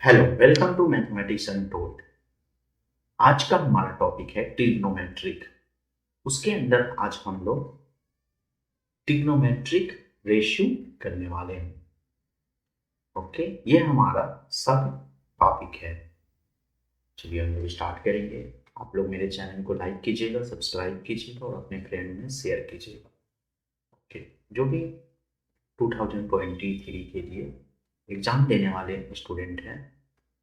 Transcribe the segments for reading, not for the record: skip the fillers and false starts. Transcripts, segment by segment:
Hello, welcome to mathematics untold. आज का हमारा टॉपिक है ट्रिग्नोमेट्रिक। उसके अंदर आज हम लोग ट्रिग्नोमेट्रिक रेशियो करने वाले हैं। ओके, ये हमारा सब टॉपिक है। चलिए हम लोग स्टार्ट करेंगे। आप लोग मेरे चैनल को लाइक कीजिएगा, सब्सक्राइब कीजिएगा और अपने फ्रेंड में शेयर कीजिएगा। ओके, जो भी 2023 के लिए एग्ज़ाम देने वाले स्टूडेंट हैं,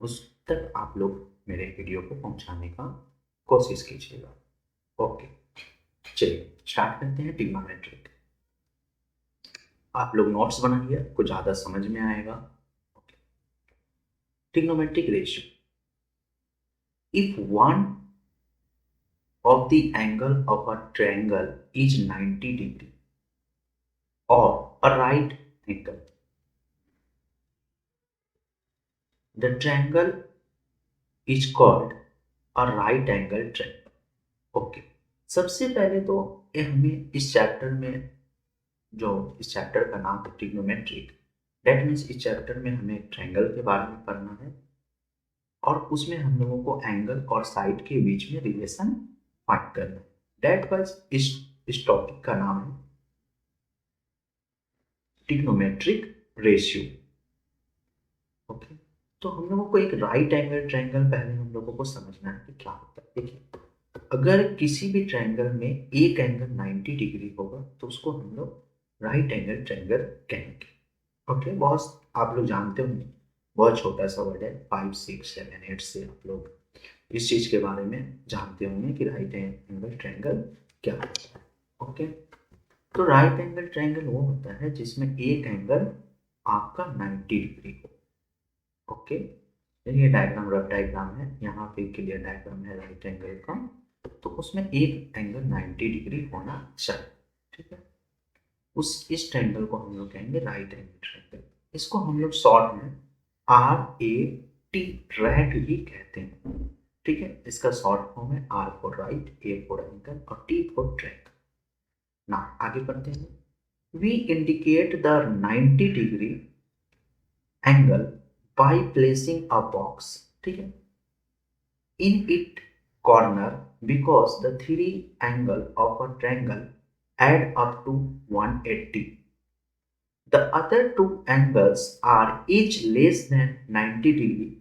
उस तक आप लोग मेरे वीडियो को पहुंचाने का कोशिश कीजिएगा। ओके, चलिए स्टार्ट करते हैं ट्रिग्नोमेट्रिक। आप लोग नोट्स बनाइए, आपको ज़्यादा समझ में आएगा। Okay, trigonometric ratio. If one of the angle of a triangle is 90 degree or a right angle, the triangle is called a right angle triangle. Okay, सबसे पहले तो ये हमें इस चैप्टर में, जो इस चैप्टर का नाम है ट्रिग्नोमेट्रिक, दैट मीन्स इस चैप्टर में हमें ट्रायंगल के बारे में पढ़ना है और उसमें हम लोगों को एंगल और साइड के बीच में रिलेशन फाइंड करना है। दैट वाइज इस टॉपिक का नाम है ट्रिग्नोमेट्रिक रेशियो। ओके, तो हम लोगों को एक राइट एंगल ट्रायंगल पहले हम लोगों को समझना है कि क्या होता है। देखिए, अगर किसी भी ट्रायंगल में एक एंगल 90 डिग्री होगा तो उसको हम लोग राइट एंगल ट्रायंगल कहेंगे। ओके, बहुत आप लोग जानते होंगे, बहुत छोटा सा वर्ड है, 5 6 7 8 से आप लोग इस चीज के बारे में जानते होंगे कि राइट एंगल ट्रायंगल क्या होता है। ओके, तो राइट एंगल ट्रायंगल वो होता है जिसमें एक एंगल आपका 90 डिग्री हो। ओके, ये डायग्राम रफ डायग्राम है, यहाँ पे क्लियर डायग्राम है राइट एंगल का, तो उसमें एक एंगल 90 डिग्री होना चाहिए। ठीक है, इस ट्रायंगल को हम लोग कहेंगे राइट एंगल ट्रायंगल। इसको हम लोग शॉर्ट में RAT रैट भी कहते हैं। ठीक है, इसका शॉर्ट फॉर्म है R for right, A for angle और T फॉर ट्रायंगल। ना आगे बढ़ते हैं। We indicate the 90 degree angle by placing a box, ठीक है, in it corner because the three angle of a triangle add up to 180. The other two angles are each less than 90 degree,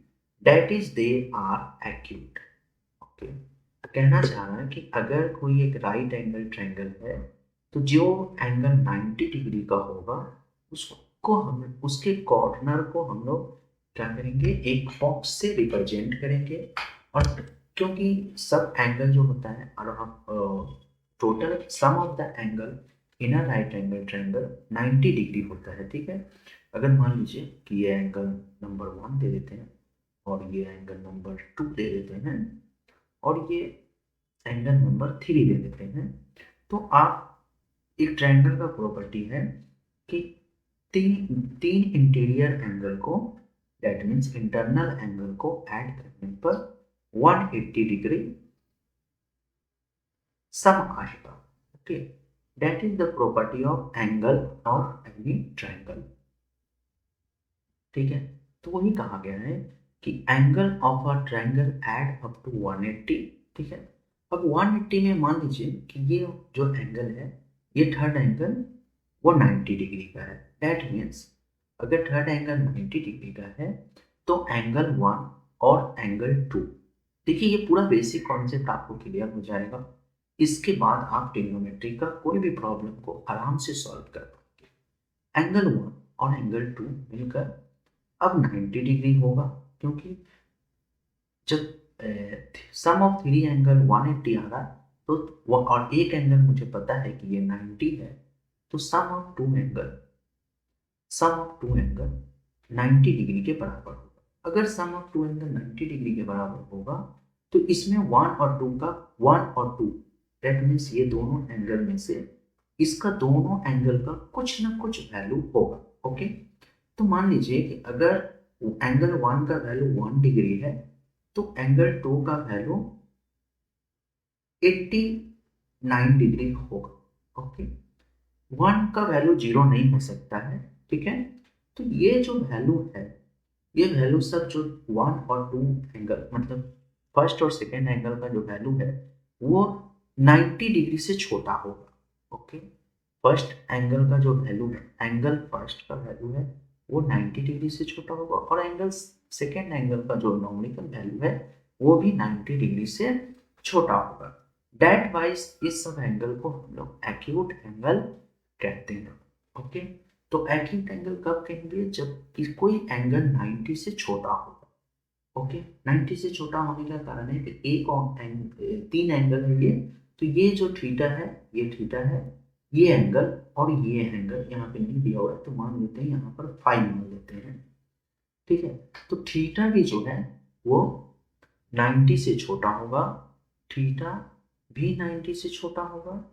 that is they are acute. Okay, कहना चाह रहा है कि अगर कोई एक राइट एंगल ट्रायंगल है तो जो एंगल 90 डिग्री का होगा उसको हम उसके कॉर्नर को हम लोग क्या करेंगे, एक बॉक्स से रिप्रेजेंट करेंगे। और क्योंकि सब एंगल जो होता है और हम total sum of the angle in a right angle triangle 90 degree होता है। ठीक है, अगर मान लीजिए कि ये एंगल नंबर 1 दे देते हैं और ये एंगल नंबर 2 दे देते हैं और ये एंगल नंबर 3 दे देते हैं, तो आप एक ट्रायंगल का प्रॉपर्टी है कि तीन इंटीरियर एंगल को, दैट मीन्स इंटरनल एंगल को ऐड करने पर 180 डिग्री सम आएगा। Okay, that is the property of angle और एनी ट्रायंगल। ठीक है, तो वही कहा गया है कि angle of a triangle add up to 180। ठीक है, अब 180 में मान लीजिए कि ये जो एंगल है, ये थर्ड एंगल वो 90 डिग्री का है। दैट मीन्स अगर थर्ड एंगल 90 डिग्री का है तो एंगल 1 और एंगल 2, देखिए ये पूरा बेसिक कॉन्सेप्ट आपको क्लियर हो जाएगा। इसके बाद आप ट्रिग्नोमेट्री का कोई भी प्रॉब्लम को आराम से सॉल्व कर पाएंगे। एंगल 1 और एंगल 2 मिलकर अब 90 डिग्री होगा, क्योंकि जब सम ऑफ थ्री एंगल 180 आ रहा है तो और एक एंगल मुझे पता है कि ये 90 है, तो सम ऑफ टू एंगल 90 डिग्री के बराबर होगा। अगर सम ऑफ टू एंगल 90 डिग्री के बराबर होगा तो इसमें 1 और 2 का 1 और 2 दैट मीन्स ये दोनों एंगल में से इसका दोनों एंगल का कुछ ना कुछ वैल्यू होगा। ओके, तो मान लीजिए कि अगर एंगल 1 का वैल्यू 1 डिग्री है तो एंगल 2 का वैल्यू 89 डिग्री होगा। ओके, 1 का वैल्यू 0 नहीं हो सकता है। ठीक है, तो ये जो वैल्यू है ये वैल्यू सब जो 1 और 2 एंगल मतलब फर्स्ट और सेकेंड एंगल का जो वैल्यू है वो 90 डिग्री से छोटा होगा। ओके, फर्स्ट एंगल का जो वैल्यू है, एंगल फर्स्ट का वैल्यू है वो 90 डिग्री से छोटा होगा और एंगल सेकेंड एंगल का जो नॉमिकल वैल्यू है वो भी 90 डिग्री से छोटा होगा। दैट वाइज इस सब एंगल को हम लोग एक्यूट एंगल कहते हैं। ओके, तो एक्यूट एंगल कब कहेंगे, जब कोई एंगल 90 से छोटा होगा। ओके, 90 से छोटा होने का कारण है कि एक और तीन एंगल है ये, तो ये जो थीटा है, ये थीटा है, ये एंगल और ये एंगल यहाँ पे नहीं दिया हुआ है तो मान लेते हैं यहाँ पर फाइव मान लेते हैं। ठीक है, तो थीटा भी जो है वो 90 से छोटा होगा, थीटा भी 90 से छोटा होगा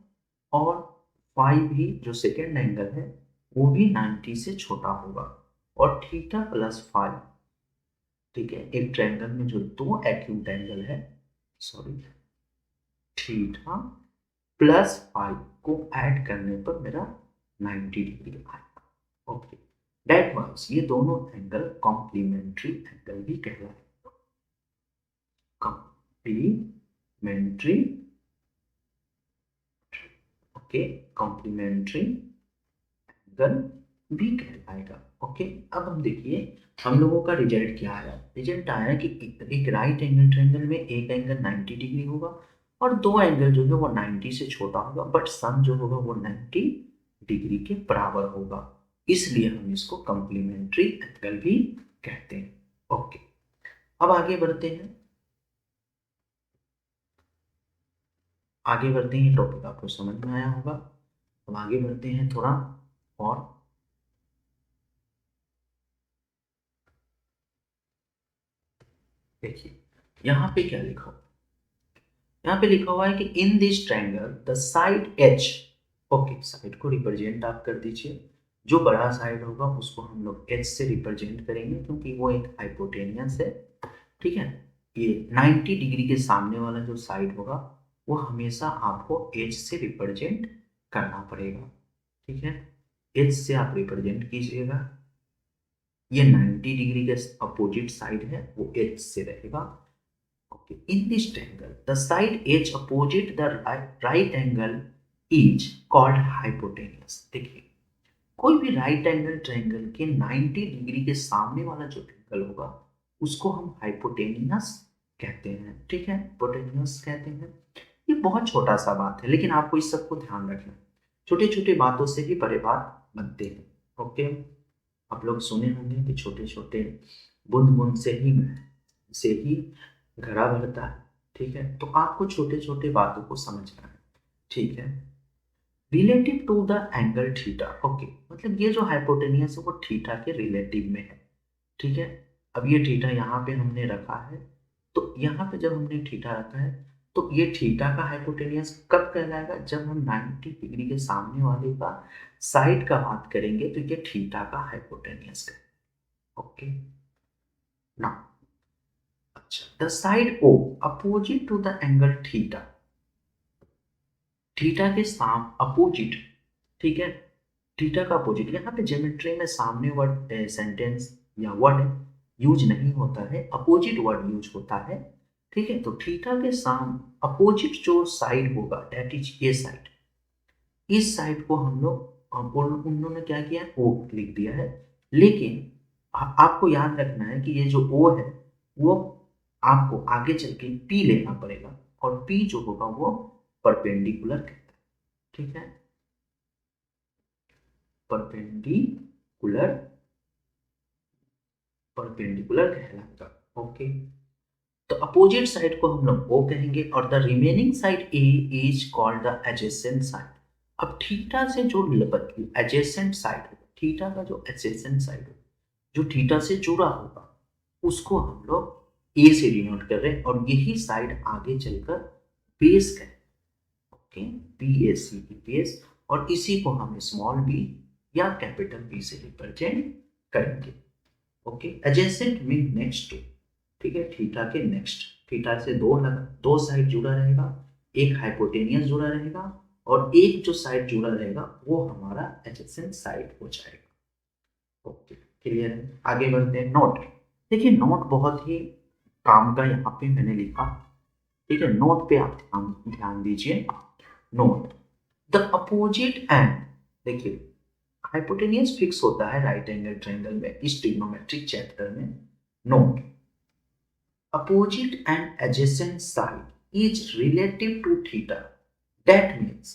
और फाइव भी जो सेकेंड एंगल है वो भी 90 से छोटा होगा और थीटा प्लस फाइव, ठीक है, एक ट्रायंगल में जो दो एक्यूट एंगल है, सॉरी, थीटा प्लस फाइव को ऐड करने पर मेरा 90 डिग्री आएगा। ओके, दैट मीन्स ये दोनों एंगल कॉम्प्लीमेंट्री एंगल भी कहलाएगा, कॉम्प्लीमेंट्री। ओके, कॉम्प्लीमेंट्री एंगल भी कहलाएगा। ओके, अब हम देखिए हम लोगों का रिजल्ट क्या आया। रिजल्ट आया कि एक राइट एंगल ट्रायंगल में एक एंगल 90 डिग्री होगा और दो एंगल जो है वो 90 से छोटा होगा, बट सम जो होगा वो 90 डिग्री के बराबर होगा, इसलिए हम इसको कॉम्प्लीमेंट्री एंगल भी कहते हैं। ओके, अब आगे बढ़ते हैं, ये टॉपिक आपको समझ में आया होगा। अब आगे बढ़ते हैं थोड़ा और, देखिए यहाँ पे क्या लिखा हुआ, यहाँ पे लिखा हुआ है कि in this triangle the side H, okay, side को रिप्रेजेंट आप कर दीजिए, जो बड़ा साइड होगा उसको हम लोग एच से रिप्रेजेंट करेंगे क्योंकि वो एक हाइपोटेनियस है। ठीक है, ये 90 डिग्री के सामने वाला जो साइड होगा वो हमेशा आपको एच से रिप्रेजेंट करना पड़ेगा। ठीक है, एच से आप रिप्रेजेंट कीजिएगा, ये 90 डिग्री के अपोजिट साइड है वो एच से रहेगा। Okay. In this triangle, the side edge opposite the right angle is called hypotenuse. देखिए, कोई भी राइट एंगल ट्रायंगल के 90 डिग्री के सामने वाला जो एंगल होगा उसको हम हाइपोटेनियस कहते हैं। ठीक है, हाइपोटेनियस कहते हैं। ये बहुत छोटा सा बात है लेकिन आपको इस सबको ध्यान रखना है, छोटे छोटे बातों से ही बड़े बात बनते हैं। ओके, आप लोग सुने होंगे कि छोटे छोटे बूंद बूंद से ही घड़ा भरता है। ठीक है, तो आपको छोटे छोटे बातों को समझना है। ठीक है, relative to the angle theta. Okay, मतलब ये जो हाइपोटेनियस है वो थीटा के रिलेटिव में है। ठीक है, अब ये थीटा यहाँ पे हमने रखा है, तो यहाँ पे जब हमने थीटा रखा है तो ये थीटा का हाइपोटेनियस कब कहलाएगा, जब हम 90 डिग्री के सामने वाले का साइड का बात करेंगे तो ये थीटा का हाइपोटेनियस है। ओके, ना, अच्छा, द साइड ओ opposite to the angle theta, theta के साम अपोजिट, ठीक है, थीटा का अपोजिट, यहाँ पे ज्योमेट्री में सामने वर्ड सेंटेंस या वर्ड यूज नहीं होता है, अपोजिट वर्ड यूज होता है। ठीक है, तो थीटा के साम अपोजिट जो साइड होगा दैट इज ये साइड, इस साइड को हम लोग उन्होंने क्या किया, ओ लिख दिया है, लेकिन आपको याद रखना है कि ये जो ओ है वो आपको आगे चल के पी लेना पड़ेगा और पी जो होगा वो परपेंडिकुलर कहता है। ठीक है, परपेंडिकुलर, परपेंडिकुलर कहलाएगा। ओके, तो अपोजिट साइड को हम लोग ओ कहेंगे और the remaining side A is called the adjacent side. अब थीटा से जो एडजेसेंट साइड होगा, थीटा का जो एडजेसेंट साइड होगा, जो थीटा से जुड़ा होगा, उसको हम लोग ए से डिनोट कर रहे हैं और यही साइड आगे चलकर बेस कहें। Okay, B A C base, और इसी को हम स्मॉल बी या कैपिटल बी से रिप्रेजेंट करेंगे। Okay, adjacent mean next to, ठीक है, थीटा के नेक्स्ट, थीटा से दो साइड जुड़ा रहेगा, एक हाइपोटेनियस जुड़ा रहेगा और एक जो साइड जुड़ा रहेगा वो हमारा एडजेसेंट साइड हो जाएगा। ओके, क्लियर है, आगे बढ़ते हैं। नोट, देखिए नोट बहुत ही काम का यहाँ पे मैंने लिखा, ठीक है, नोट पे आप ध्यान ध्यान दीजिए। नोट द अपोजिट एंड, देखिए हाइपोटेनियस फिक्स होता है राइट एंगल ट्रायंगल में इस ट्रिग्नोमेट्रिक चैप्टर में। Note opposite and adjacent side is relative to theta, that means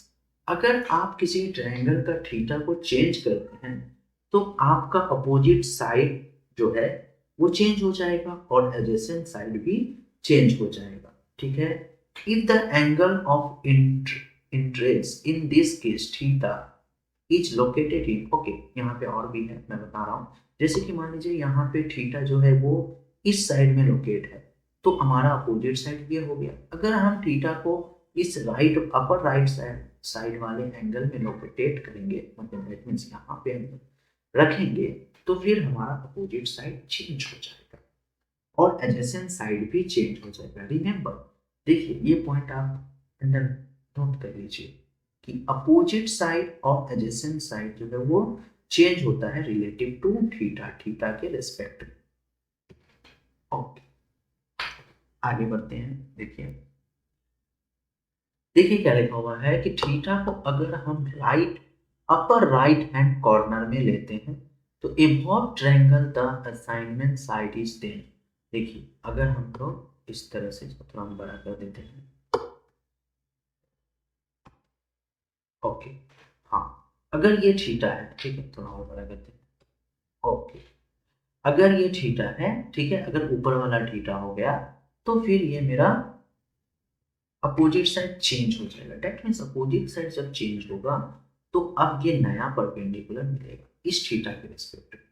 अगर आप किसी ट्रायंगल का थीटा को चेंज करते हैं तो आपका अपोजिट साइड जो है वो चेंज हो जाएगा और एडजेसेंट साइड भी चेंज हो जाएगा, ठीक है। If the angle of interest in this case theta is located in, okay यहाँ पे और भी है मैं बता रहा हूँ। जैसे कि मान लीजिए यहाँ पे थीटा जो है वो इस साइड में लोकेट है तो हमारा अपोजिट साइड ये हो गया। अगर हम थीटा को इस राइट अपर राइट साइड वाले एंगल में लोकेटेट करेंगे, मतलब दैट मींस यहाँ पे हम रखेंगे तो फिर हमारा अपोजिट साइड चेंज हो जाएगा और एडजेसेंट साइड भी चेंज हो जाएगा। रिमेंबर, देखिए ये पॉइंट आप अंडर नोट कर लीजिए कि अपोजिट साइड और एडजेसेंट साइड जो है वो चेंज होता है रिलेटिव टू थीटा, थीटा के रिस्पेक्ट में। ओके आगे बढ़ते हैं। देखिए देखिए क्या लिखा हुआ है कि थीटा को अगर हम right upper right hand corner में लेते हैं तो above triangle the assignment side is then. देखिए अगर हम लोग इस तरह से थोड़ा हम बड़ा कर देते हैं, ओके हाँ, अगर ये थीटा है, ठीक है, थोड़ा और बड़ा करते हैं, ओके अगर ये थीटा है, ठीक है, अगर ऊपर वाला थीटा हो गया तो फिर ये मेरा अपोजिट साइड चेंज हो जाएगा। दैट मीन्स अपोजिट साइड जब चेंज होगा तो अब ये नया परपेंडिकुलर मिलेगा इस थीटा के रिस्पेक्ट में,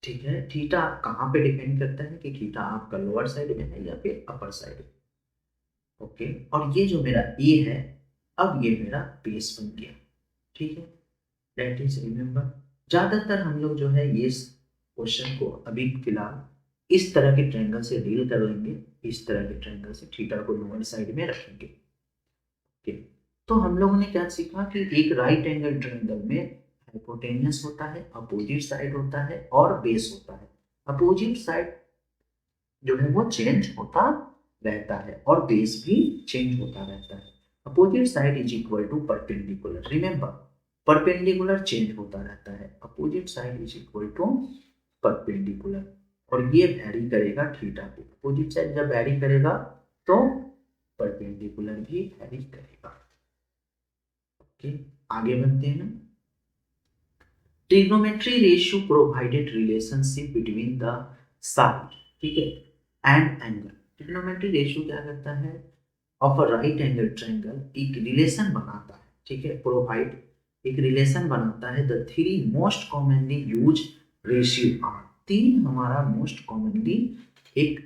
ठीक है। थीटा कहाँ पे डिपेंड करता है कि थीटा आपका लोअर साइड में है या फिर अपर साइड में, ओके। और ये जो मेरा ए है अब ये मेरा बेस बन गया, ठीक है। दैट इज रिमेंबर, ज्यादातर हम लोग जो है ये क्वेश्चन को अभी फिलहाल इस तरह के ट्रायंगल से डील कर लेंगे, इस तरह के ट्रायंगल से थीटा को लोअर साइड में रखेंगे, ओके। तो हम लोगों ने क्या सीखा कि एक राइट एंगल ट्रायंगल में हाइपोटेनियस होता है, अपोजिट साइड होता है और बेस होता है। अपोजिट साइड जो है वो चेंज होता रहता है और बेस भी चेंज होता रहता है। Opposite side is equal to perpendicular, remember perpendicular change होता रहता है, opposite side is equal to perpendicular और ये वैरी करेगा थीटा पे। अपोजिट साइड जब वैरी करेगा तो परपेंडिकुलर भी वैरी करेगा, ओके। आगे बढ़ते हैं। Trigonometry ratio provided relationship between the side, ठीक है, एंड एंगल। ट्रिग्नोमेट्री रेशियो क्या करता है, of a right angle triangle एक रिलेशन बनाता है, ठीक है, प्रोवाइड एक रिलेशन बनाता है। The three most commonly use ratio are, तीन हमारा मोस्ट कॉमनली एक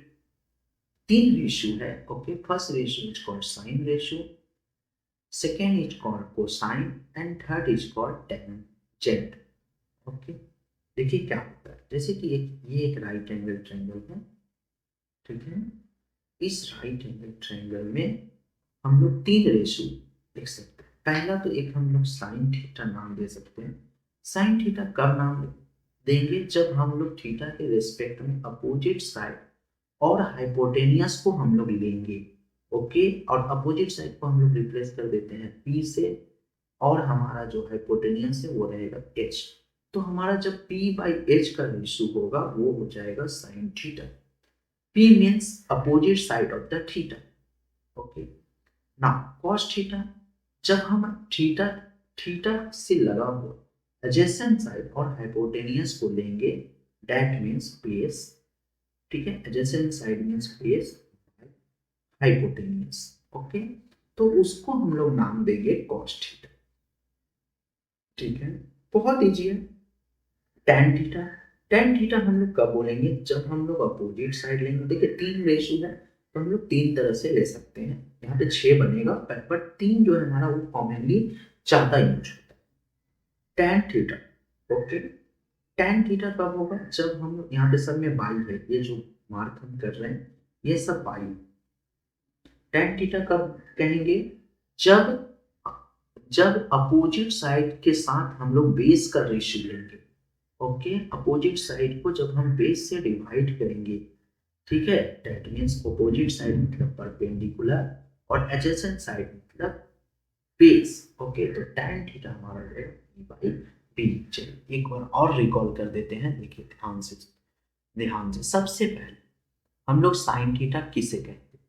तीन रेशियो है, okay. First ratio is called sine ratio, second is called cosine and third is called tangent, okay. देखिए क्या होता है, जैसे कि ये एक राइट एंगल ट्रायंगल है, ठीक है। इस राइट एंगल ट्रायंगल में हम लोग तीन रेशियो लिख सकते हैं। पहला तो एक हम लोग साइन थीटा नाम दे सकते हैं। साइन थीटा कब नाम देंगे, जब हम लोग थीटा के रिस्पेक्ट में अपोजिट साइड और हाइपोटेनियस को हम लोग लेंगे, ओके। और अपोजिट साइड को हम लोग रिप्लेस कर देते हैं पी से और हमारा जो हाइपोटेनियस है वो रहेगा एच। तो हमारा जब p बाई एच का रेशियो होगा वो हो जाएगा sine theta. p means opposite side of the theta, okay. Now cos theta, जब हम थीटा थीटा से लगा हुआ एडजेसेंट साइड और हाइपोटेनियस को लेंगे, दैट मीन्स बेस, ठीक है, adjacent side means base hypotenuse, okay. तो उसको हम लोग नाम देंगे cos थीटा, ठीक है, बहुत इजी है। tan थीटा, tan थीटा हम लोग कब बोलेंगे, जब हम लोग अपोजिट साइड लेंगे। देखिए तीन रेशियो है तो हम लोग तीन तरह से ले सकते हैं, यहाँ पे 6 बनेगा बट तीन जो है हमारा वो कॉमनली ज्यादा यूज होता है। tan theta, okay. tan theta कब होगा, जब हम लोग यहाँ पे सब में बाई है, ये जो मार्क हम कर रहे हैं ये सब बाई। tan थीटा कब कहेंगे, जब जब अपोजिट साइड के साथ हम लोग बेस का रेशियो लेंगे, ओके, अपोजिट साइड को जब हम बेस से डिवाइड करेंगे, ठीक है, दैट मीन्स अपोजिट साइड मतलब परपेंडिकुलर और एडजेसेंट साइड मतलब बेस। ओके, तो tan थीटा हमारा रहेगा बाई बी। चलिए एक बार और रिकॉल कर देते हैं, देखिए ध्यान से सबसे पहले हम लोग साइन थीटा किसे कहते हैं?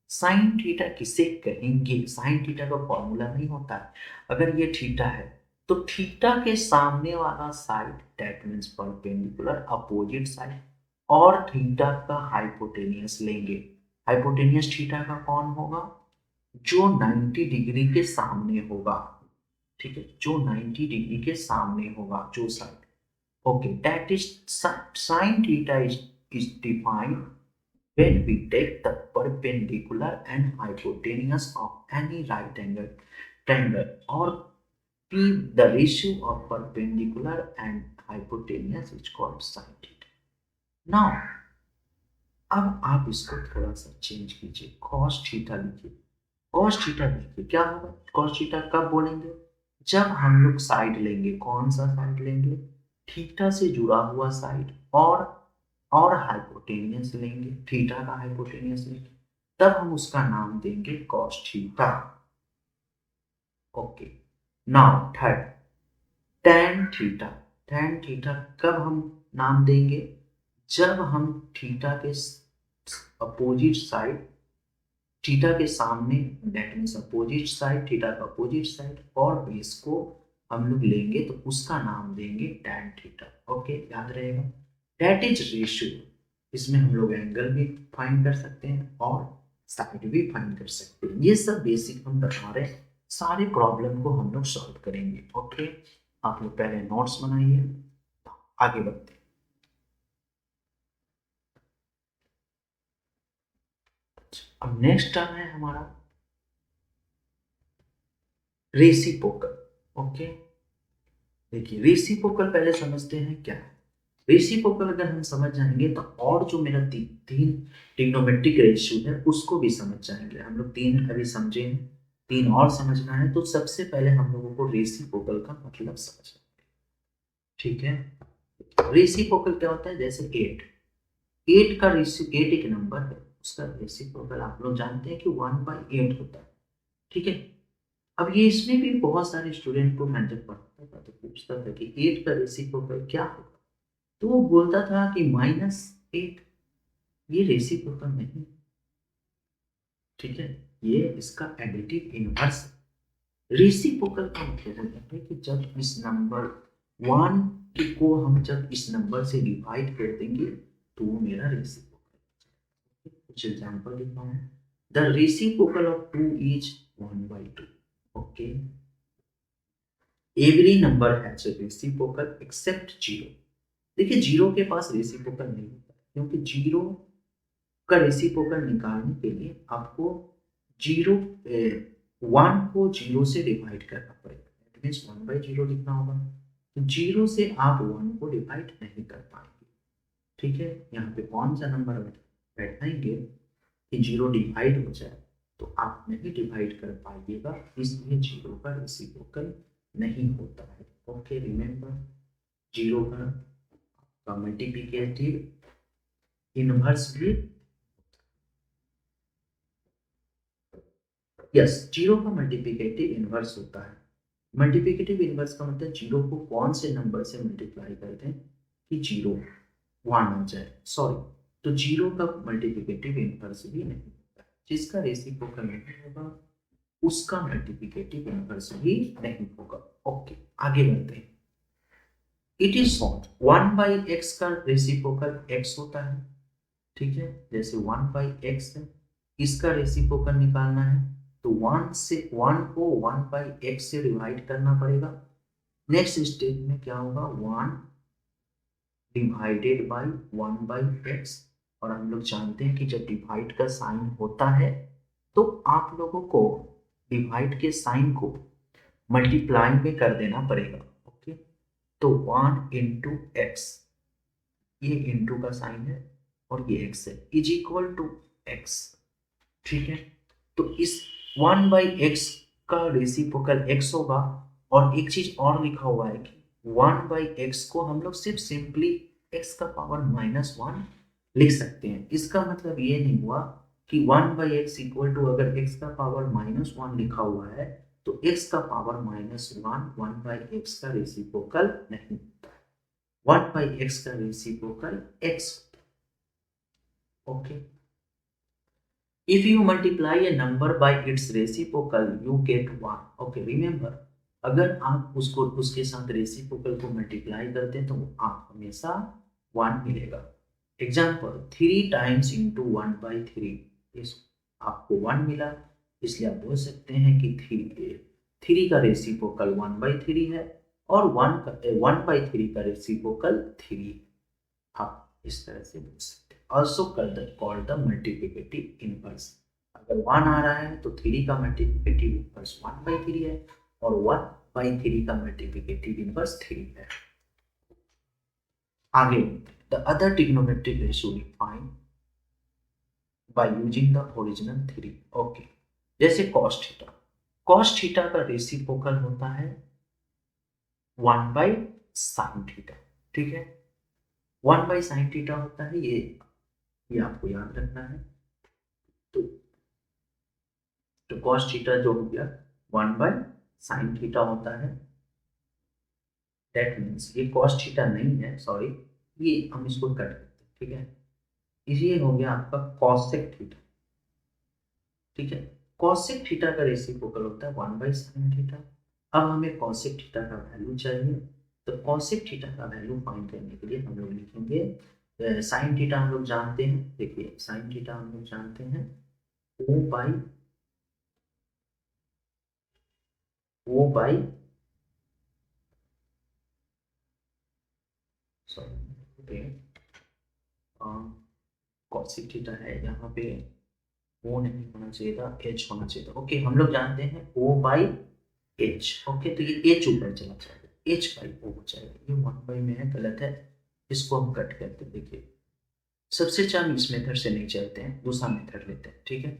साइन थीटा किसे कहेंगे? साइन थीटा का फॉर्मूला नहीं होता है। अगर ये थीटा है तो थीटा के सामने वाला side that means perpendicular opposite side और थीटा का हाइपोटेनियस लेंगे। हाइपोटेनियस थीटा का कौन होगा? जो 90 डिग्री के सामने होगा, ठीक है, जो 90 डिग्री के सामने होगा जो side. Okay, that is sin theta is defined when we take the perpendicular and hypotenuse of any right angle triangle or P, the ratio of perpendicular and hypotenuse is called sin theta. Now, अब आप इसको थोड़ा सा change कीजिए, cos theta लिखिए। cos theta लिखिए, क्या होगा? cos थीटा कब बोलेंगे? जब हम लोग साइड लेंगे। कौन सा साइड लेंगे? थीटा से जुड़ा हुआ साइड और हाइपोटेनियस लेंगे, थीटा का हाइपोटेनियस लेंगे, तब हम उसका नाम देंगे cos theta. Okay, now third, tan theta. tan theta कब हम नाम देंगे? जब हम थीटा के अपोजिट साइड, थीटा के सामने that means opposite side, theta का अपोजिट साइड और बेस को हम लोग लेंगे तो उसका नाम देंगे tan थीटा। ओके, याद रहेगा। That is ratio. इसमें हम लोग एंगल भी फाइंड कर सकते हैं और साइड भी फाइंड कर सकते हैं। ये सब बेसिक हम बता रहे हैं, सारे प्रॉब्लम को हम लोग सॉल्व करेंगे। ओके, आप लोग पहले नोट्स बनाइए, आगे बढ़ते हैं। अब नेक्स्ट टर्म है हमारा रेसिप्रोकल। ओके, देखिए रेसिप्रोकल पहले समझते हैं क्या है। रेसिप्रोकल अगर हम समझ जाएंगे तो और जो मेरा तीन ट्रिग्नोमेट्रिक रेशियो है उसको भी समझ जाएंगे। हम लोग तीन अभी समझे हैं, तीन और समझना है, तो सबसे पहले हम लोगों को रेसिप्रोकल का मतलब समझना है। ठीक है, रेसिप्रोकल क्या होता है? जैसे 8 का रेशियो, 8 एक नंबर है, उसका रेसिप्रोकल आप लोग जानते हैं कि 1/8 होता है। ठीक है, अब ये इसमें भी बहुत सारे स्टूडेंट को मैं जब पढ़ता था तो पूछता था कि 8 का रेसिप्रोकल क्या होगा, तो वो बोलता था कि -8। ये रेसिप्रोकल नहीं, ठीक है, ये इसका एडिटिव इनवर्स है। रेसिप्रोकल का मतलब होता है कि जब इस नंबर 1 को हम जब इस नंबर से डिवाइड कर देंगे तो वो मेरा रेसिप्रोकल। कुछ एग्जांपल लिखा हूं। The reciprocal of 2 is 1/2। Okay, every number has a reciprocal except 0। देखिए जीरो के पास रेसिप्रोकल नहीं होता, क्योंकि जीरो का रेसिप्रोकल निकालने के लिए आपको जीरो 1 को 0 से डिवाइड करना पड़ेगा। दैट मीन्स 1/0 लिखना होगा। तो 0 से आप 1 को डिवाइड नहीं कर पाएंगे। ठीक है, यहाँ पे कौन सा नंबर बैठाएंगे कि 0 डिवाइड हो जाए, तो आप नहीं डिवाइड कर पाइएगा, इसलिए 0 का रेसिप्रोकल नहीं होता है। ओके, रिमेंबर 0 का मल्टीप्लिकेटिव इनवर्स भी, यस, जीरो का मल्टीप्लिकेटिव इनवर्स होता है। मल्टीप्लिकेटिव इनवर्स का मतलब जीरो को कौन से नंबर से मल्टीप्लाई करते हैं कि जीरो 1 आ जाए, सॉरी, तो जीरो का मल्टीप्लिकेटिव इनवर्स भी नहीं होता है। जिसका रेसिप्रोकल नहीं होगा उसका मल्टीप्लिकेटिव इनवर्स भी नहीं होगा। ओके, आगे बढ़ते हैं। इट इज सॉल्व 1/x का रेसिप्रोकल x होता है। ठीक है, जैसे 1/x है, इसका रेसिप्रोकल निकालना है तो 1 को 1/x से डिवाइड करना पड़ेगा। नेक्स्ट स्टेप में क्या होगा? 1 डिवाइडेड बाई 1/x। और हम लोग जानते हैं कि जब डिवाइड का साइन होता है तो आप लोगों को डिवाइड के साइन को मल्टीप्लाई में कर देना पड़ेगा। ओके, तो 1 इंटू एक्स, ये इंटू का साइन है और ये x है, इज इक्वल टू x। ठीक है, तो इस 1/x का रेसिप्रोकल x होगा। और एक चीज और लिखा हुआ है कि 1/x को हम लोग सिर्फ सिंपली x का पावर -1 लिख सकते हैं। इसका मतलब ये नहीं हुआ कि 1/x इक्वल टू, अगर x का पावर -1 लिखा हुआ है तो x का पावर -1 1/x का रेसिप्रोकल नहीं होता है। 1/x का रेसिप्रोकल x होता है। Okay, if you multiply a number by its reciprocal you get 1। Okay, remember, अगर आप उसको उसके साथ रेसिप्रोकल को मल्टीप्लाई करते हैं तो आप हमेशा 1 मिलेगा। एग्जाम्पल 3 टाइम्स इंटू 1/3, इस आपको 1 मिला, इसलिए आप बोल सकते हैं कि 3 का रेसिप्रोकल 1/3 है और 1/3 का रेसिप्रोकल 3। आप इस तरह से बोल सकते हैं। Also called the multiplicative inverse. अगर 1 आ रहा है तो 3 का मल्टीप्लिकेटिव इनवर्स 1/3 है और 1/3 का मल्टीप्लिकेटिव इनवर्स 3 है। आगे, the other trigonometric ratio we find by using the original theory. Okay, जैसे cos थीटा, cos थीटा का रेसिप्रोकल होता है 1/sin थीटा। ठीक है, 1/sin थीटा होता है, ये आपको याद रखना है। तो cos थीटा जो हो गया 1/sin थीटा होता है। दैट मीन्स ये cos थीटा नहीं है, सॉरी, ये हम इसको कट करते हैं। ठीक है, ये हो गया आपका cosec थीटा। ठीक है, cosec थीटा का रेसिप्रोकल होता है 1/sin थीटा। अब हमें cosec थीटा का वैल्यू चाहिए, तो cosec थीटा का वैल्यू फाइंड करने के लिए हम लोग लिखेंगे sin थीटा हम लोग जानते हैं। देखिए sin थीटा हम लोग जानते हैं O by sorry cosec theta है, यहाँ पे O नहीं होना चाहिए था, H होना चाहिए था। ओके, हम लोग जानते हैं O/H। ओके, तो ये H ऊपर चला जाएगा, H/O हो जाएगा। ये 1 में है, गलत है, इसको हम कट करते हैं। देखिए सबसे अच्छा हम इस मेथड से नहीं चलते हैं, दूसरा मेथड लेते हैं। ठीक है,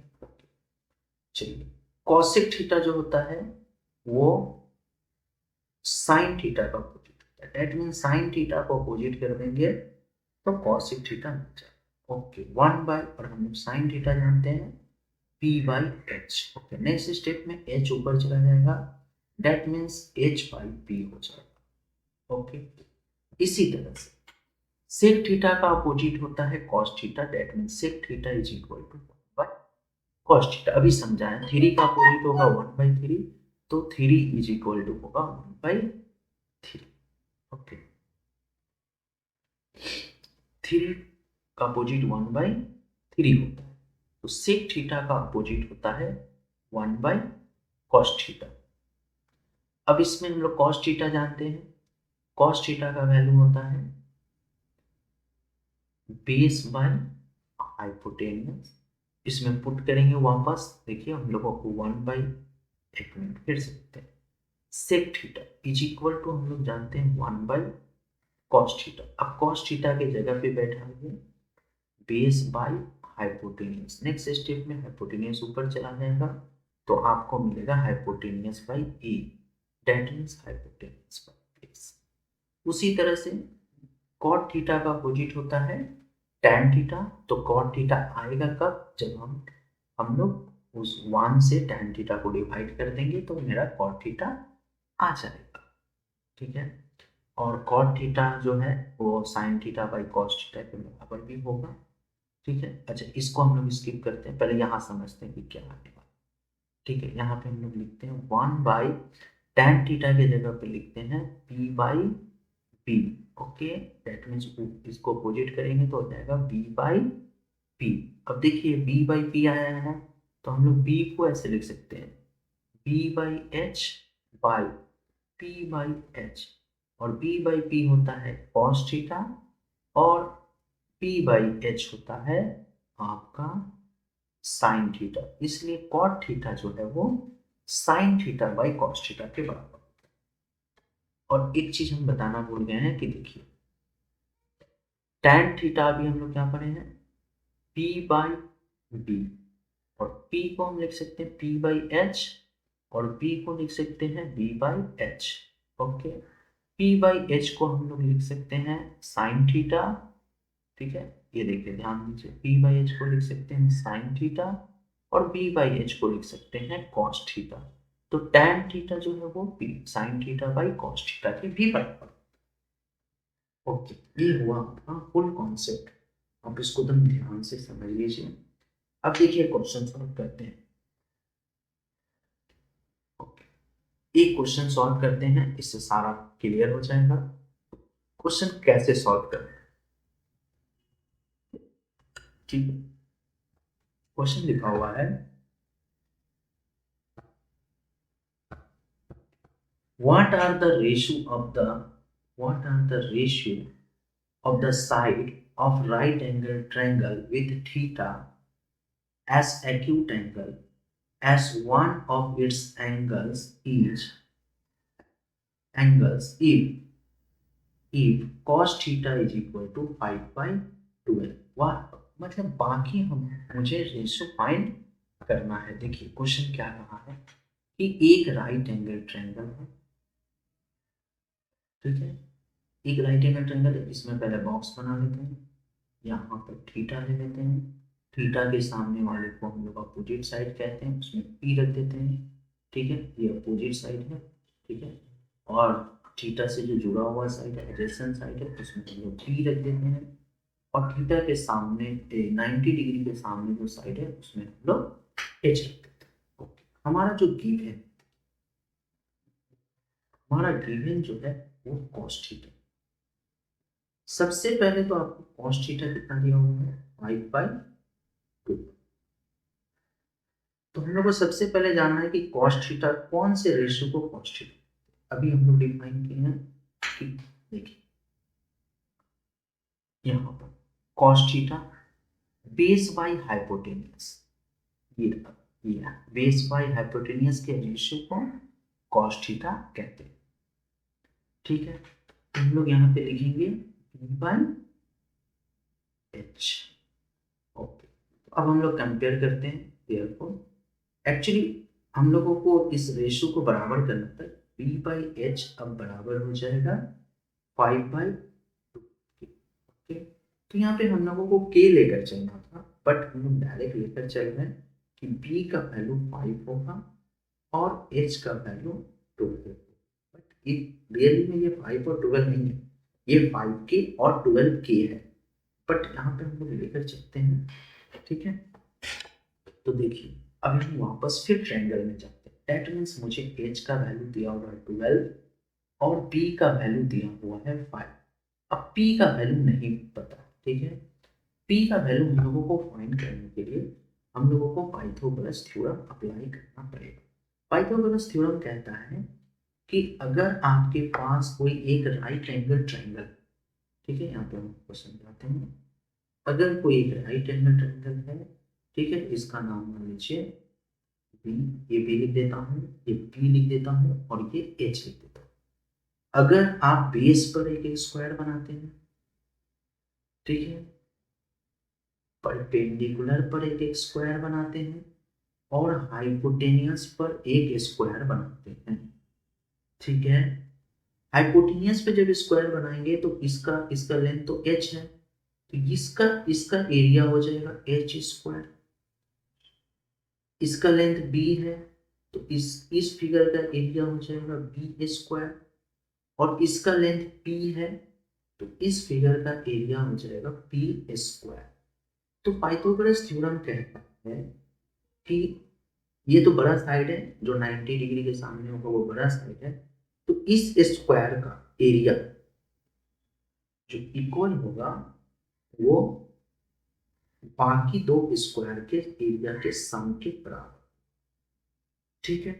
चलिए, cosec थीटा जो होता है वो sin थीटा का अपोजिट होता है। दैट मीन sin थीटा को अपोजिट कर देंगे तो cosec थीटा मिल जाएगा। ओके, 1 और हम लोग sin थीटा जानते हैं P/H। ओके, नेक्स्ट स्टेप में H ऊपर चला जाएगा, दैट मीन्स H/P हो जाएगा। ओके, इसी तरह से sec थीटा का अपोजिट होता है cos theta, that means sec theta is equal to 1/cos theta. अभी समझाएं, 3 का अपोजिट होगा 1/3, तो 3 इज इक्वल टू होगा 1/3। ओके, 3 का अपोजिट 1/3 होता है, तो sec थीटा का अपोजिट होता है 1/cos थीटा। अब इसमें हम लोग cos थीटा जानते हैं, cos थीटा का वैल्यू होता है बेस बाय हाइपोटेन्यूज। इसमें पुट करेंगे वापस, देखिए हम लोगों को 1/, एक मिनट फिर से लिखते हैं, sec theta is equal to हम लोग जानते हैं 1/cos थीटा। अब cos थीटा के जगह पे बैठाएंगे base by hypotenuse. Next step में हाइपोटेन्यूज ऊपर चला जाएगा तो आपको मिलेगा hypotenuse by a, that means hypotenuse by base. उसी तरह से cot थीटा का अपोजिट होता है tan थीटा, तो cot थीटा आएगा कब, जब हम लोग उस 1 से tan थीटा को डिवाइड कर देंगे तो मेरा cot थीटा आ जाएगा। ठीक है, और cot थीटा जो है वो sin theta by cos theta के बराबर भी होगा। ठीक है, अच्छा इसको हम लोग स्किप करते हैं, पहले यहाँ समझते हैं कि क्या आने वाला। ठीक है, यहाँ पे हम लोग लिखते हैं 1/tan थीटा के जगह पे लिखते हैं P/P। ओके, दैट मीन्स इसको अपोजिट करेंगे तो हो जाएगा B/P। अब देखिए B/P आया है तो हम लोग B को ऐसे लिख सकते हैं B/H बाई P/H, और B/P होता है cos थीटा और P/H होता है आपका sin थीटा, इसलिए cot थीटा जो है वो sin theta by cos theta के बराबर। और एक चीज हम बताना भूल गए हैं कि देखिए tan थीटा भी हम लोग क्या पढ़े हैं P/B, और P को हम लिख सकते हैं P/H और B को लिख सकते हैं B/H। Okay, P by H को हम लोग लिख सकते हैं साइन थीटा, ठीक है, ये देखिए ध्यान दीजिए, पी बाई एच को लिख सकते हैं साइन थीटा और बी बाई एच को लिख सकते हैं कॉस थीटा। तो टैन थीटा जो है वो P sine theta by cos theta की भी बराबर। ओके, ये हुआ अपना फुल कॉन्सेप्ट। आप इसको एकदम ध्यान से समझ लीजिए। अब देखिए क्वेश्चन सॉल्व करते हैं। ओके, एक क्वेश्चन सॉल्व करते हैं, इससे सारा क्लियर हो जाएगा। क्वेश्चन कैसे सॉल्व करना है, ठीक है। क्वेश्चन लिखा हुआ है, what are the ratio of the what are the ratio of the side of right angle triangle with theta as acute angle as one of its angles if cos theta is equal to 5 by 12। वाह, मतलब बाकी हम मुझे ratio find करना है। देखिए question क्या रहा है कि एक राइट एंगल ट्रायंगल है, ठीक है, एक राइट एंगल ट्रायंगल है। इसमें पहले बॉक्स बना लेते हैं, यहाँ पर थीटा ले लेते हैं, थीटा के सामने वाले को हम लोग अपोजिट साइड कहते हैं, उसमें पी रख देते हैं, ठीक है, ये अपोजिट साइड है, ठीक है। और थीटा से जो जुड़ा हुआ साइड है, एडजेसेंट साइड है, उसमें हम लोग पी रख देते हैं। और थीटा के सामने 90 डिग्री के सामने जो साइड है उसमें हम लोग एच रख देते हैं। ओके, हमारा गिवन जो है वो कॉस थीटा। सबसे पहले तो आपको कॉस थीटा कितना दिया हुआ है, 5/2। तो हम लोग को सबसे पहले जानना है कि कॉस थीटा कौन से रेशियो को कॉस थीटा, अभी हम लोग डिफाइन किए हैं कि देखिए यहाँ पर cos theta base by hypotenuse, ये बेस बाई हाइपोटेनियस के रेशियो को कॉस थीटा कहते हैं, ठीक है। तो हम लोग यहाँ पे लिखेंगे बी बाई एच। ओके, अब हम लोग कंपेयर करते हैं देयरफॉर एक्चुअली हम लोगों को इस रेशियो को बराबर करना था। बी बाई एच अब बराबर हो जाएगा 5/2। ओके, तो यहाँ पे हम लोगों को के लेकर चलना था, बट हम लोग डायरेक्ट लेकर चल रहे हैं कि बी का वैल्यू 5 होगा और एच का वैल्यू 12 होगा। बट रियली में ये 5 और 12 नहीं है, ये 5 के और 12 के है, बट यहाँ पे हम लोग लेकर चलते हैं, ठीक है। तो देखिए अभी हम वापस फिर ट्रायंगल में जाते हैं। दैट मीन्स मुझे एच का वैल्यू दिया हुआ है 12 और बी का वैल्यू दिया हुआ है 5। अब पी का वैल्यू नहीं पता, ठीक है। पी का वैल्यू हम लोगों को फाइंड करने के लिए हम लोगों को पाइथागोरस थ्योरम अप्लाई करना पड़ेगा। पाइथागोरस थ्योरम कहता है कि अगर आपके पास कोई एक राइट एंगल ट्रायंगल, ठीक है, यहाँ पे हम क्वेश्चन बताते हैं, अगर कोई एक राइट एंगल ट्रायंगल है, ठीक है, इसका नाम मान लीजिए बी, ये बी लिख देता हूँ, ये बी लिख देता हूँ और ये एच लिख देता हूँ। अगर आप बेस पर एक स्क्वायर बनाते हैं, ठीक है, परपेंडिकुलर पर एक स्क्वायर बनाते हैं और हाइपोटेनियस पर एक स्क्वायर बनाते हैं, ठीक है। हाइपोटेनियस पे जब स्क्वायर बनाएंगे तो इसका इसका लेंथ तो h है, तो इसका इसका एरिया हो जाएगा h स्क्वायर। इसका लेंथ b है तो इस फिगर का एरिया हो जाएगा b स्क्वायर। और इसका लेंथ p है तो इस फिगर का एरिया हो जाएगा p स्क्वायर। तो पाइथागोरस थ्योरम कहता है कि ये तो बड़ा साइड है, जो 90 डिग्री के सामने होगा वो बड़ा साइड है, तो इस स्क्वायर का एरिया जो इक्वल होगा वो बाकी दो स्क्वायर के एरिया के सम के बराबर, ठीक है।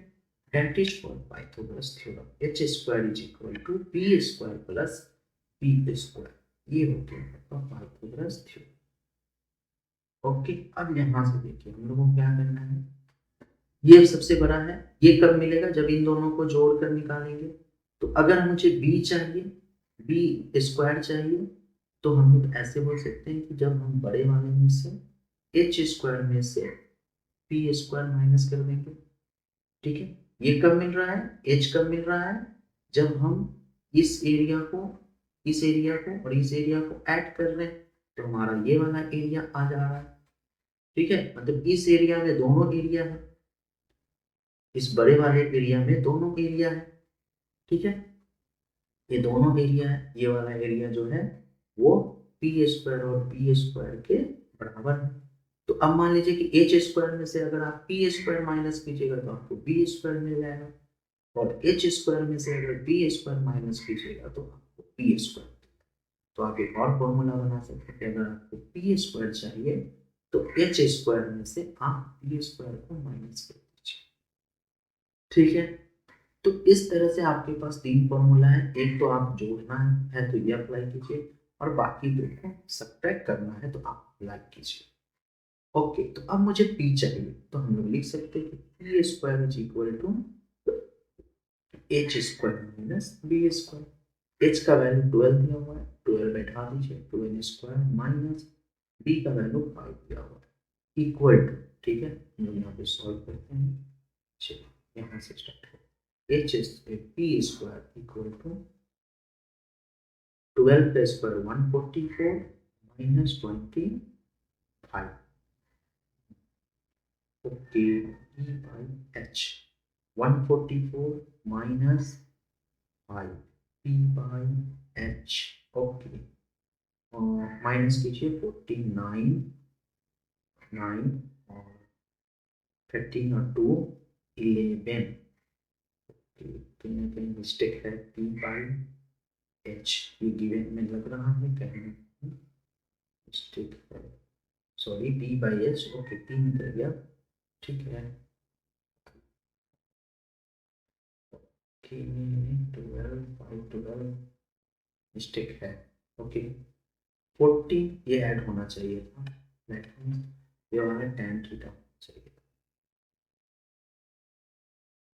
That is for Pythagoras theorem h square is equal to p square plus p square. ये हो गया पाइथागोरस थ्योरम। ओके, अब यहां से देखिए हम लोगों को क्या करना है, ये सबसे बड़ा है, ये कब मिलेगा, जब इन दोनों को जोड़कर निकालेंगे। तो अगर मुझे b चाहिए, b स्क्वायर चाहिए, तो हम लोग ऐसे बोल सकते हैं कि जब हम बड़े वाले में से h स्क्वायर में से p स्क्वायर माइनस कर देंगे, ठीक है। ये कब मिल रहा है, h कब मिल रहा है, जब हम इस एरिया को और इस एरिया को ऐड कर रहे हैं तो हमारा ये वाला एरिया आ जा रहा है। ठीक है, मतलब इस एरिया में दोनों एरिया है, इस बड़े वाले एरिया में दोनों एरिया है। ठीक है, ये दोनों एरिया है, ये वाला एरिया जो है वो पी स्क्वायर और बी स्क्वायर के बराबर है। तो अब मान लीजिए कि एच स्क्वायर में से अगर आप पी स्क्वायर माइनस कीजिएगा तो आपको बी स्क्वायर मिल जाएगा, और एच स्क्वायर में से अगर बी स्क्वायर माइनस कीजिएगा तो आपको पी स्क्वायर। तो आप एक और फॉर्मूला बना सकते हैं कि अगर आपको पी स्क्वायर चाहिए तो एच स्क्वायर में से आप पी स्क्वायर को माइनस कर दीजिए। ठीक है, तो इस तरह से आपके पास तीन फॉर्मूला है, एक तो आप जोड़ना है तो ये अप्लाई कीजिए, और बाकी दो को सब्ट्रैक्ट करना है तो आप अप्लाई कीजिए। ओके, तो अब मुझे पी चाहिए तो हम लोग लिख सकते हैं कि P square is equal to H square minus B square. H का वैल्यू 12 दिया हुआ है, 12 बैठा दीजिए, 12 स्क्वायर माइनस बी का वैल्यू 5 दिया हुआ है इक्वल टू। ठीक है, हम लोग यहाँ पे सॉल्व करते हैं। चलिए यहाँ से स्टार्ट करें। H P square equal to 12 का square 144 minus 25। Okay, E by H 144 minus 5 P by H। Okay, minus कीजिए 49 9 और 13 और 2 11। कहीं ना कहीं मिस्टेक है, P by H ये गिवन में लग रहा है, कहीं मिस्टेक है, sorry P by H। Okay, 3 कर गया, ठीक है। 12 5 12 मिस्टेक है। ओके, 40 ये ऐड होना चाहिए था, ये वाला tan थीटा चाहिए।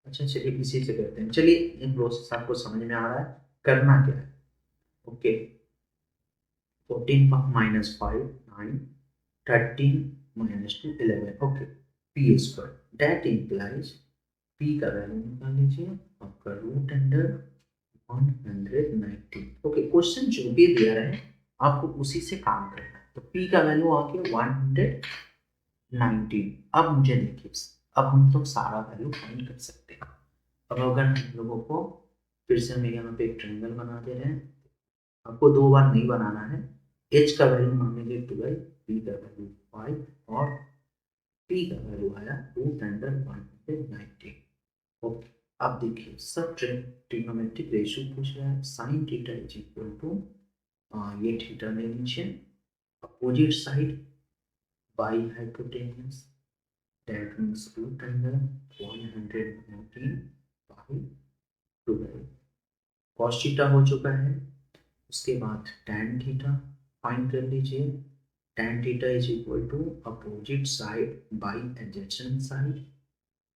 अच्छा चलिए इसी से करते हैं। चलिए इन प्रोसेस आपको समझ में आ रहा है, करना क्या है। Okay, 14 minus 5 9 13 minus 2 11। Okay, P square that implies P का वैल्यू निकाल लीजिए आपका रूट अंडर 190। ओके, क्वेश्चन जो भी दिया है आपको उसी से काम करना है। तो p का वैल्यू आ गया 190। अब मुझे देखिए, अब हम लोग सारा वैल्यू फाइंड कर सकते हैं। अब अगर हम लोगों को फिर से हम यहाँ पे एक ट्रायंगल बना दे रहे हैं, आपको दो बार नहीं बनाना है। h का वैल्यू मान लीजिए 12, p का वैल्यू 5 और p का वैल्यू आया रूट अंडर 190। ओके, अब देखिए सब ट्रिग्नोमेट्रिक रेशियो पूछ रहा है। Sine theta is equal to, ये थीटा ले लीजिए, opposite side by hypotenuse, that means root under 190 by 12। Cos theta हो चुका है, उसके बाद tan थीटा फाइंड कर लीजिए। tan theta is equal to opposite side by adjacent side,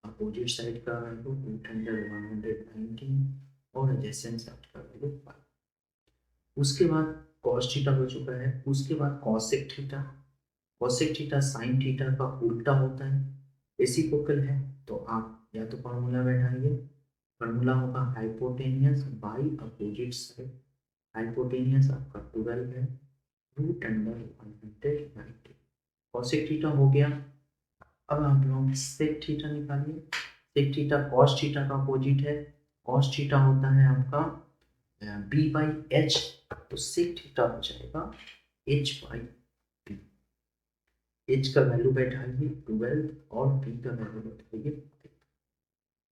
opposite side का वैल्यू रूट अंडर 190 और एडजेसेंट साइड का वैल्यू 5। उसके बाद cos थीटा हो चुका है, उसके बाद cosec theta. cosec theta sin theta का उल्टा होता है, रेसिप्रोकल है, तो आप या तो फॉर्मूला बैठाइए। फॉर्मूला होगा hypotenuse by opposite side. Hypotenuse आपका 12 है, रूट अंडर 190। cosec थीटा हो गया। अब आप लोग sec थीटा निकालिए। sec थीटा cos थीटा का अपोजिट है, cos थीटा होता है आपका b बाई h, तो sec थीटा हो जाएगा h बाई b। h का वैल्यू बैठाइए 12 और b का वैल्यू बैठाइए 5।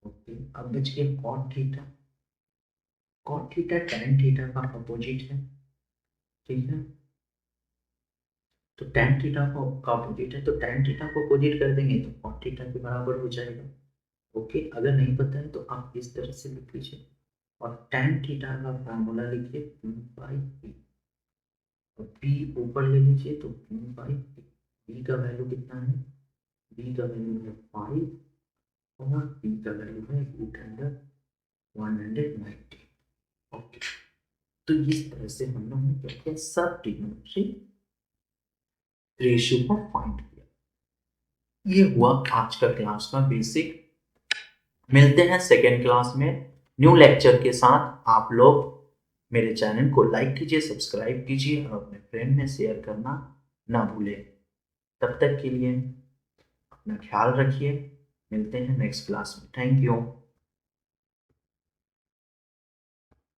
ओके, अब बच गया cot theta. cot theta tan theta का अपोजिट है, ठीक है, तो tan थीटा का अपोजिट है, तो tan थीटा को अपोजिट कर देंगे तो cot थीटा के बराबर हो जाएगा। ओके, अगर नहीं पता है तो आप इस तरह से लिख लीजिए, और tan थीटा का फॉर्मूला लिखिए p बाई p, और p ऊपर ले लीजिए तो p बाई p। b का वैल्यू कितना है, b का वैल्यू है 5 और p का वैल्यू है रूट अंडर 190। ओके, तो इस तरह से हम लोग ने क्या किया, सब ट्रिग्नोमेट्रिक रेशियो को फाइंड किया। ये हुआ आज का क्लास का बेसिक। मिलते हैं सेकेंड क्लास में न्यू लेक्चर के साथ। आप लोग मेरे चैनल को लाइक कीजिए, सब्सक्राइब कीजिए और अपने फ्रेंड में शेयर करना ना भूलें। तब तक के लिए अपना ख्याल रखिए। मिलते हैं नेक्स्ट क्लास में। Thank you.